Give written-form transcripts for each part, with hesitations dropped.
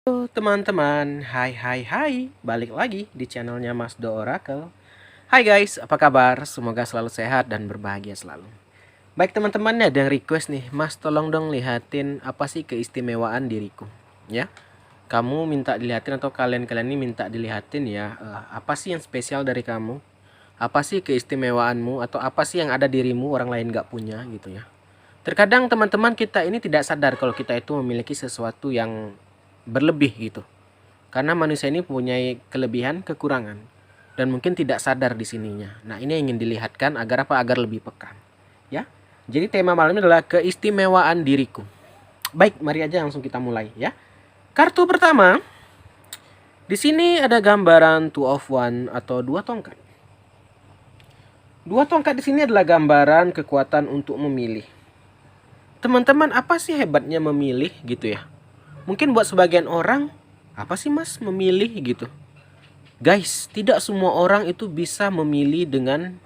Halo teman-teman, hai, balik lagi di channelnya Mas Do Oracle. Hai guys, apa kabar? Semoga selalu sehat dan berbahagia selalu. Baik teman-teman, ada yang request nih, Mas tolong dong lihatin apa sih keistimewaan diriku. Ya, kamu minta dilihatin atau kalian-kalian ini minta dilihatin ya, apa sih yang spesial dari kamu? Apa sih keistimewaanmu atau apa sih yang ada dirimu orang lain gak punya gitu ya. Terkadang teman-teman kita ini tidak sadar kalau kita itu memiliki sesuatu yang berlebih gitu. Karena manusia ini punya kelebihan, kekurangan, dan mungkin tidak sadar di sininya. Nah, ini yang ingin dilihatkan agar apa? Agar lebih peka. Ya. Jadi tema malam ini adalah keistimewaan diriku. Baik, mari aja langsung kita mulai ya. Kartu pertama, di sini ada gambaran two of one atau dua tongkat. Dua tongkat di sini adalah gambaran kekuatan untuk memilih. Teman-teman, apa sih hebatnya memilih gitu ya? Mungkin buat sebagian orang, apa sih Mas memilih gitu? Guys, tidak semua orang itu bisa memilih dengan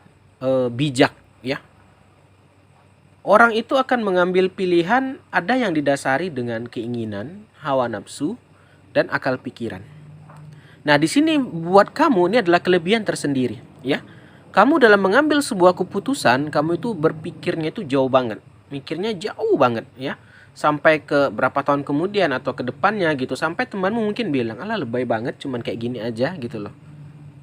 bijak ya. Orang itu akan mengambil pilihan ada yang didasari dengan keinginan, hawa nafsu, dan akal pikiran. Nah, di sini buat kamu ini adalah kelebihan tersendiri ya. Kamu dalam mengambil sebuah keputusan, kamu itu berpikirnya itu jauh banget. Mikirnya jauh banget ya. Sampai ke berapa tahun kemudian atau ke depannya gitu. Sampai temanmu mungkin bilang, alah lebay banget cuman kayak gini aja gitu loh.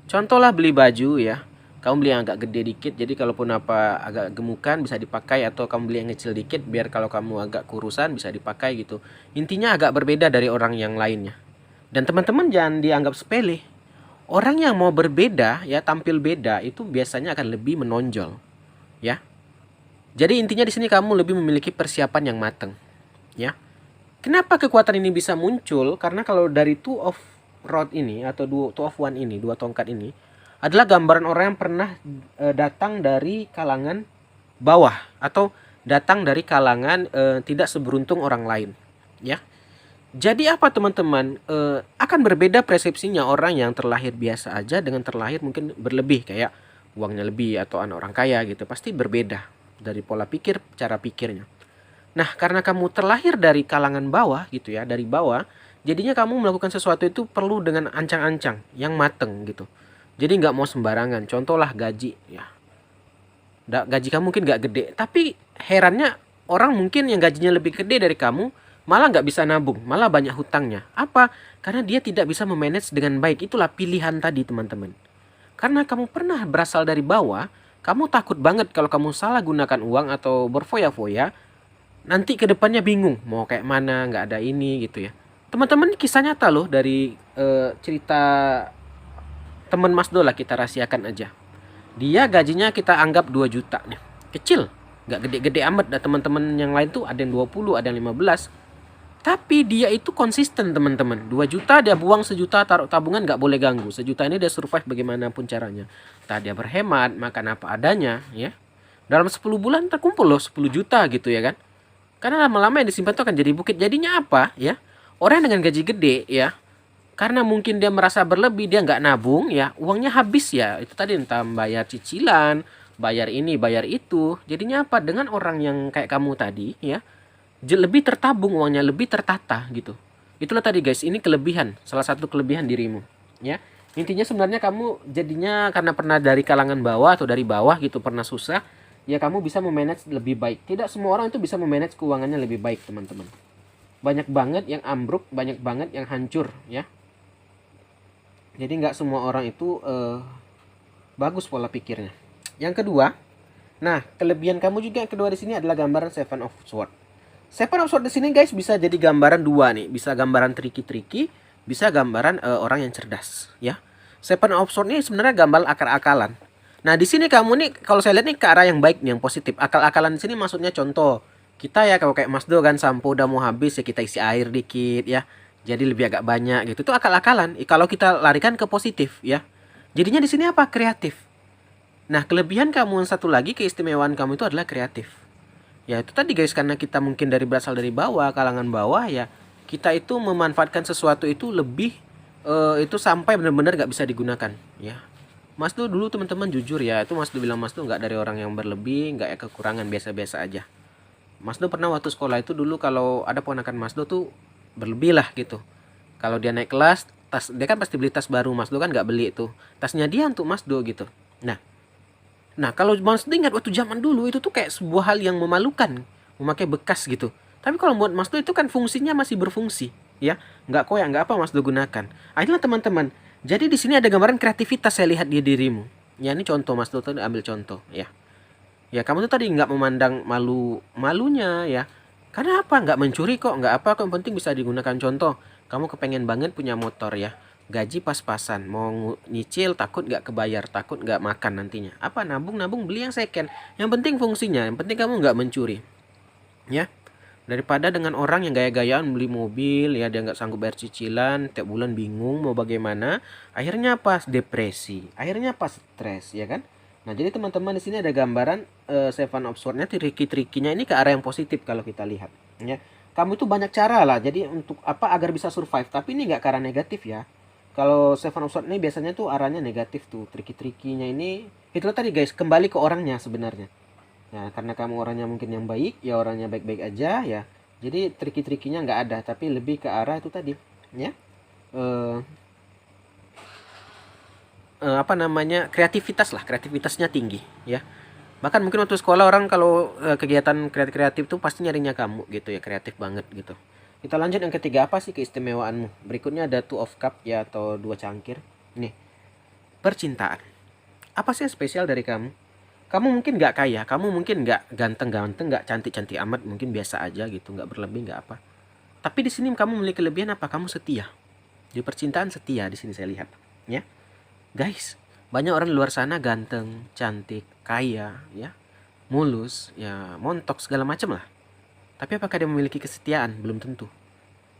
Contoh lah beli baju ya. Kamu beli yang agak gede dikit, jadi kalaupun apa agak gemukan bisa dipakai. Atau kamu beli yang kecil dikit biar kalau kamu agak kurusan bisa dipakai gitu. Intinya agak berbeda dari orang yang lainnya. Dan teman-teman jangan dianggap sepele. Orang yang mau berbeda ya, tampil beda itu biasanya akan lebih menonjol ya. Jadi intinya di sini kamu lebih memiliki persiapan yang matang ya. Kenapa kekuatan ini bisa muncul? Karena kalau dari two of rod ini atau two of one ini, dua tongkat ini adalah gambaran orang yang pernah datang dari kalangan bawah atau datang dari kalangan tidak seberuntung orang lain ya. Jadi apa teman-teman, akan berbeda persepsinya orang yang terlahir biasa aja dengan terlahir mungkin berlebih, kayak uangnya lebih atau anak orang kaya gitu. Pasti berbeda dari pola pikir, cara pikirnya. Nah, karena kamu terlahir dari kalangan bawah gitu ya, dari bawah, jadinya kamu melakukan sesuatu itu perlu dengan ancang-ancang, yang mateng gitu. Jadi nggak mau sembarangan. Contoh lah gaji ya. Gaji kamu mungkin nggak gede, tapi herannya orang mungkin yang gajinya lebih gede dari kamu malah nggak bisa nabung, malah banyak hutangnya. Apa? Karena dia tidak bisa memanage dengan baik. Itulah pilihan tadi teman-teman. Karena kamu pernah berasal dari bawah, kamu takut banget kalau kamu salah gunakan uang atau berfoya-foya, nanti ke depannya bingung mau kayak mana, nggak ada ini gitu ya. Teman-teman, kisah nyata loh dari cerita teman Mas Dola, kita rahasiakan aja. Dia gajinya kita anggap 2 juta nih. Kecil, nggak gede-gede amat. Dan teman-teman yang lain tuh ada yang 20, ada yang 15. Tapi dia itu konsisten teman-teman. 2 juta dia buang, 1 juta taruh tabungan, nggak boleh ganggu. 1 juta ini dia survive bagaimanapun caranya. Tadi dia berhemat, makan apa adanya ya. Dalam 10 bulan terkumpul loh 10 juta gitu ya kan. Karena lama-lama yang disimpan itu akan jadi bukit. Jadinya apa ya? Orang dengan gaji gede ya, karena mungkin dia merasa berlebih, dia nggak nabung ya, uangnya habis ya. Itu tadi entah bayar cicilan, bayar ini, bayar itu. Jadinya apa? Dengan orang yang kayak kamu tadi ya, lebih tertabung uangnya, lebih tertata gitu. Itulah tadi guys, ini kelebihan, salah satu kelebihan dirimu ya. Intinya sebenarnya kamu jadinya karena pernah dari kalangan bawah atau dari bawah gitu, pernah susah, ya kamu bisa memanage lebih baik. Tidak semua orang itu bisa memanage keuangannya lebih baik teman-teman. Banyak banget yang ambruk, banyak banget yang hancur ya. Jadi nggak semua orang itu bagus pola pikirnya. Yang kedua, nah kelebihan kamu juga yang kedua di sini adalah gambaran Seven of Swords. Seven of Swords di sini guys bisa jadi gambaran dua nih, bisa gambaran tricky-tricky, bisa gambaran orang yang cerdas ya. Seven of Swords ini sebenarnya gambar akal-akalan. Nah di sini kamu nih kalau saya lihat nih ke arah yang baik nih, yang positif. Akal-akalan di sini maksudnya contoh kita ya, kalau kayak Mas Do kan sampo udah mau habis ya kita isi air dikit ya. Jadi lebih agak banyak gitu. Itu akal-akalan. Kalau kita larikan ke positif ya. Jadinya di sini apa? Kreatif. Nah, kelebihan kamu yang satu lagi, keistimewaan kamu itu adalah kreatif. Ya itu tadi guys, karena kita mungkin berasal dari bawah, kalangan bawah ya, kita itu memanfaatkan sesuatu itu lebih itu sampai benar-benar nggak bisa digunakan ya. Mas tuh dulu teman-teman jujur ya, itu Mas tuh bilang Mas tuh nggak dari orang yang berlebih, nggak ya kekurangan, biasa-biasa aja. Mas tuh pernah waktu sekolah itu dulu kalau ada ponakan Mas tuh berlebih lah gitu. Kalau dia naik kelas, tas dia kan pasti beli tas baru, Mas Do kan nggak beli itu. Tasnya dia untuk Mas Do gitu. Nah, nah kalau Mas Do ingat waktu zaman dulu itu tuh kayak sebuah hal yang memalukan, memakai bekas gitu. Tapi kalau buat Mas Do itu kan fungsinya masih berfungsi, ya. Nggak koyak, nggak apa Mas Do gunakan. Akhirnya teman-teman. Jadi di sini ada gambaran kreativitas saya lihat di dirimu. Ya ini contoh Mas Do tuh ambil contoh, ya. Ya kamu tuh tadi nggak memandang malunya ya. Karena apa? Nggak mencuri kok, nggak apa kok. Yang penting bisa digunakan contoh. Kamu kepengen banget punya motor ya. Gaji pas-pasan, mau nyicil takut nggak kebayar, takut nggak makan nantinya. Apa nabung-nabung beli yang second. Yang penting fungsinya, yang penting kamu nggak mencuri. Ya, daripada dengan orang yang gaya-gayaan beli mobil ya dia nggak sanggup bayar cicilan, tiap bulan bingung mau bagaimana, akhirnya pas depresi, akhirnya pas stres ya kan. Nah jadi teman-teman di sini ada gambaran Seven of Swords-nya, triki-trikinya ini ke arah yang positif kalau kita lihat ya. Kamu itu banyak cara lah jadi untuk apa agar bisa survive, tapi ini nggak ke arah negatif ya. Kalau Seven of Swords ini biasanya tuh arahnya negatif tuh, triki-trikinya ini itu tadi guys, kembali ke orangnya sebenarnya. Nah, karena kamu orangnya mungkin yang baik, ya orangnya baik-baik aja ya. Jadi triki-trikinya nggak ada, tapi lebih ke arah itu tadi, ya. Eh, apa namanya? Kreativitas lah, kreativitasnya tinggi, ya. Bahkan mungkin waktu sekolah orang kalau kegiatan kreatif-kreatif tuh pasti nyarinya kamu gitu ya, kreatif banget gitu. Kita lanjut yang ketiga, apa sih keistimewaanmu? Berikutnya ada Two of Cup ya atau dua cangkir. Nih, percintaan. Apa sih yang spesial dari kamu? Kamu mungkin nggak kaya, kamu mungkin nggak ganteng-ganteng, nggak cantik-cantik amat, mungkin biasa aja gitu, nggak berlebih, nggak apa. Tapi di sini kamu memiliki kelebihan apa? Kamu setia. Di percintaan setia di sini saya lihat, ya. Guys, banyak orang di luar sana ganteng, cantik, kaya, ya, mulus, ya, montok segala macam lah. Tapi apakah dia memiliki kesetiaan? Belum tentu.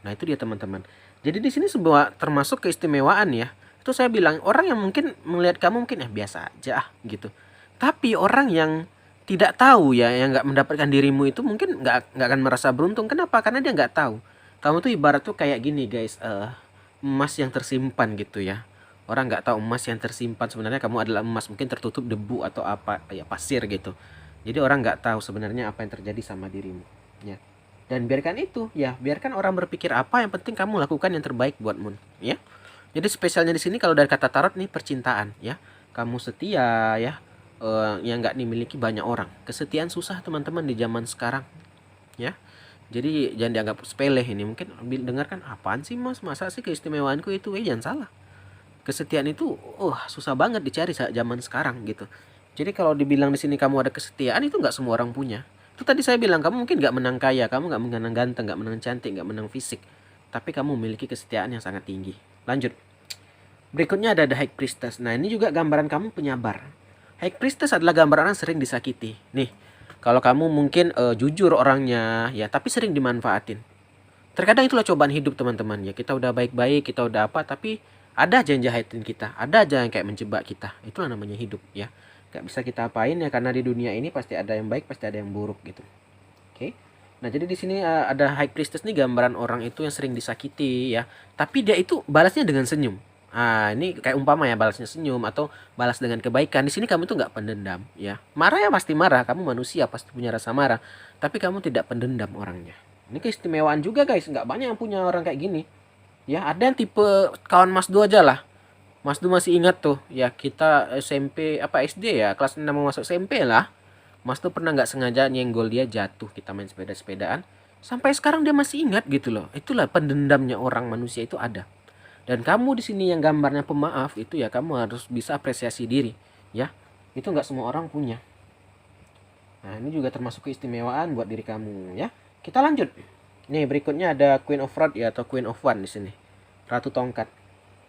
Nah, itu dia teman-teman. Jadi di sini sebuah termasuk keistimewaan ya. Itu saya bilang orang yang mungkin melihat kamu mungkin biasa aja gitu. Tapi orang yang tidak tahu ya, yang nggak mendapatkan dirimu itu mungkin nggak akan merasa beruntung. Kenapa? Karena dia nggak tahu. Kamu tuh ibarat tuh kayak gini guys, emas yang tersimpan gitu ya. Orang nggak tahu emas yang tersimpan sebenarnya kamu adalah emas, mungkin tertutup debu atau apa ya pasir gitu. Jadi orang nggak tahu sebenarnya apa yang terjadi sama dirimu. Ya. Dan biarkan itu, ya biarkan orang berpikir apa, yang penting kamu lakukan yang terbaik buatmu, ya. Jadi spesialnya di sini kalau dari kata tarot nih percintaan, ya. Kamu setia, ya, yang nggak dimiliki banyak orang. Kesetiaan susah teman-teman di zaman sekarang, ya. Jadi jangan dianggap sepele ini. Mungkin dengarkan apaan sih mas? Masa sih keistimewaanku itu? Jangan salah. Kesetiaan itu, susah banget dicari saat zaman sekarang gitu. Jadi kalau dibilang di sini kamu ada kesetiaan itu nggak semua orang punya. Itu tadi saya bilang kamu mungkin nggak menang kaya, kamu nggak menang ganteng, nggak menang cantik, nggak menang fisik, tapi kamu memiliki kesetiaan yang sangat tinggi. Lanjut. Berikutnya ada The High Priestess. Nah ini juga gambaran kamu penyabar. High Priestess adalah gambaran orang sering disakiti. Nih, kalau kamu mungkin jujur orangnya, ya tapi sering dimanfaatin. Terkadang itulah cobaan hidup teman-teman ya. Kita udah baik-baik, kita udah apa, tapi ada aja yang jahatin kita, ada aja yang kayak menjebak kita. Itulah namanya hidup ya. Gak bisa kita apain ya, karena di dunia ini pasti ada yang baik, pasti ada yang buruk gitu. Oke. Nah jadi di sini ada High Priestess nih, gambaran orang itu yang sering disakiti ya. Tapi dia itu balasnya dengan senyum. Ini kayak umpama ya, balasnya senyum atau balas dengan kebaikan. Di sini kamu tuh nggak pendendam ya. Marah ya pasti marah, kamu manusia pasti punya rasa marah. Tapi kamu tidak pendendam orangnya. Ini keistimewaan juga guys, nggak banyak yang punya orang kayak gini. Ya ada yang tipe kawan Mas Du aja lah. Mas Du masih ingat tuh, ya kita SMP apa SD ya, kelas 6 mau masuk SMP lah. Mas Du pernah nggak sengaja nyenggol dia, jatuh, kita main sepeda-sepedaan. Sampai sekarang dia masih ingat gitu loh. Itulah pendendamnya orang, manusia itu ada. Dan kamu di sini yang gambarnya pemaaf itu ya, kamu harus bisa apresiasi diri, ya. Itu nggak semua orang punya. Nah, ini juga termasuk keistimewaan buat diri kamu, ya. Kita lanjut. Nih, berikutnya ada Queen of Rods ya atau Queen of One di sini. Ratu tongkat.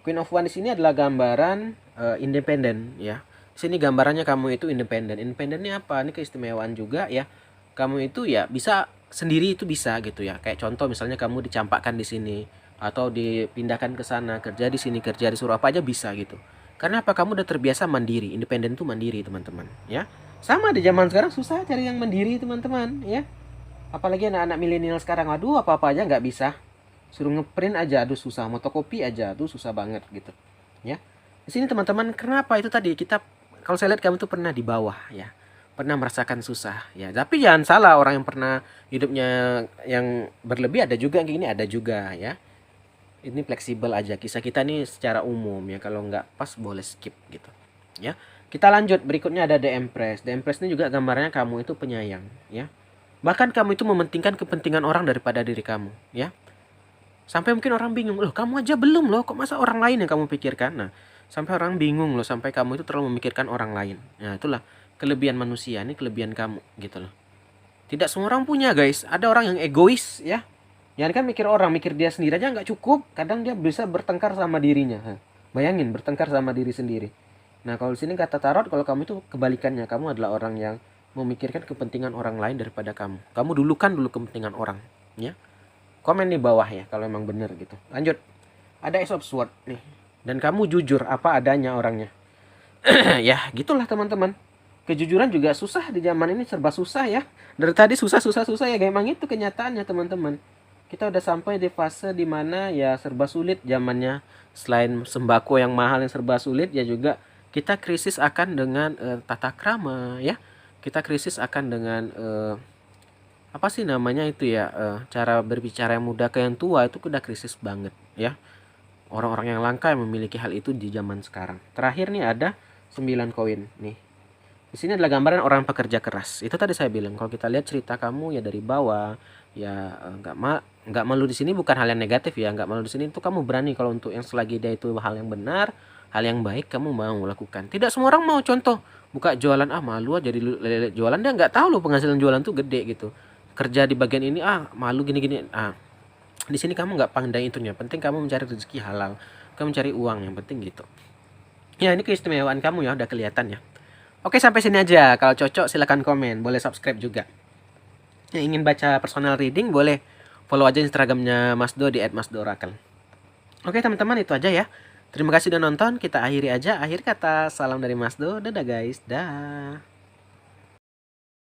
Queen of One di sini adalah gambaran independen, ya. Di sini gambarannya kamu itu independen. Independennya apa? Ini keistimewaan juga ya. Kamu itu ya bisa sendiri, itu bisa gitu ya. Kayak contoh misalnya kamu dicampakkan di sini atau dipindahkan ke sana, kerja di sini, kerja disuruh apa aja bisa gitu. Karena apa? Kamu udah terbiasa mandiri. Independen itu mandiri, teman-teman, ya. Sama di zaman sekarang susah cari yang mandiri, teman-teman, ya. Apalagi anak-anak milenial sekarang, aduh apa-apa aja nggak bisa. Suruh ngeprint aja, aduh susah. Fotokopi aja, aduh susah banget gitu, ya. Di sini teman-teman, kenapa itu tadi kita, kalau saya lihat kamu tuh pernah di bawah ya, pernah merasakan susah ya. Tapi jangan salah, orang yang pernah hidupnya yang berlebih ada juga, yang gini ada juga ya. Ini fleksibel aja, kisah kita nih secara umum ya, kalau nggak pas boleh skip gitu ya. Kita lanjut, berikutnya ada The Empress. The Empress ini juga gambarnya kamu itu penyayang ya, bahkan kamu itu mementingkan kepentingan orang daripada diri kamu ya. Sampai mungkin orang bingung, loh kamu aja belum loh, kok masa orang lain yang kamu pikirkan. Nah, sampai orang bingung loh, sampai kamu itu terlalu memikirkan orang lain. Nah, itulah kelebihan manusia, ini kelebihan kamu gitu loh. Tidak semua orang punya guys, ada orang yang egois ya. Jangan kan mikir orang, mikir dia sendiri aja nggak cukup. Kadang dia bisa bertengkar sama dirinya. Bayangin bertengkar sama diri sendiri. Nah kalau di sini kata tarot, kalau kamu itu kebalikannya, kamu adalah orang yang memikirkan kepentingan orang lain daripada kamu. Kamu dulukan dulu kepentingan orang, ya. Komen di bawah ya kalau emang bener gitu. Lanjut, ada Ace of Swords nih. Dan kamu jujur apa adanya orangnya. Ya gitulah teman-teman. Kejujuran juga susah di zaman ini, serba susah ya. Dari tadi susah ya, emang itu kenyataannya teman-teman. Kita udah sampai di fase dimana ya serba sulit zamannya. Selain sembako yang mahal yang serba sulit, ya juga kita krisis akan dengan tata krama ya. Kita krisis akan dengan apa sih namanya itu ya, cara berbicara yang muda ke yang tua itu udah krisis banget ya. Orang-orang yang langka yang memiliki hal itu di zaman sekarang. Terakhir nih ada 9 koin nih. Di sini adalah gambaran orang pekerja keras. Itu tadi saya bilang, kalau kita lihat cerita kamu ya dari bawah, ya nggak malu di sini bukan hal yang negatif ya. Nggak malu di sini itu kamu berani kalau untuk yang selagi dia itu hal yang benar, hal yang baik kamu mau lakukan. Tidak semua orang mau, contoh buka jualan, malu aja jadi lele jualan, dia nggak tahu loh penghasilan jualan tuh gede gitu. Kerja di bagian ini malu gini-gini. Di sini kamu nggak pandai itunya. Penting kamu mencari rezeki halal, kamu mencari uang, yang penting gitu. Ya ini keistimewaan kamu ya, udah kelihatan ya. Oke, sampai sini aja. Kalau cocok silahkan komen. Boleh subscribe juga. Yang ingin baca personal reading boleh follow aja Instagramnya Mas Do di @masdooracle. Oke teman-teman, itu aja ya. Terima kasih udah nonton. Kita akhiri aja. Akhir kata, salam dari Mas Do. Dadah guys. Dah.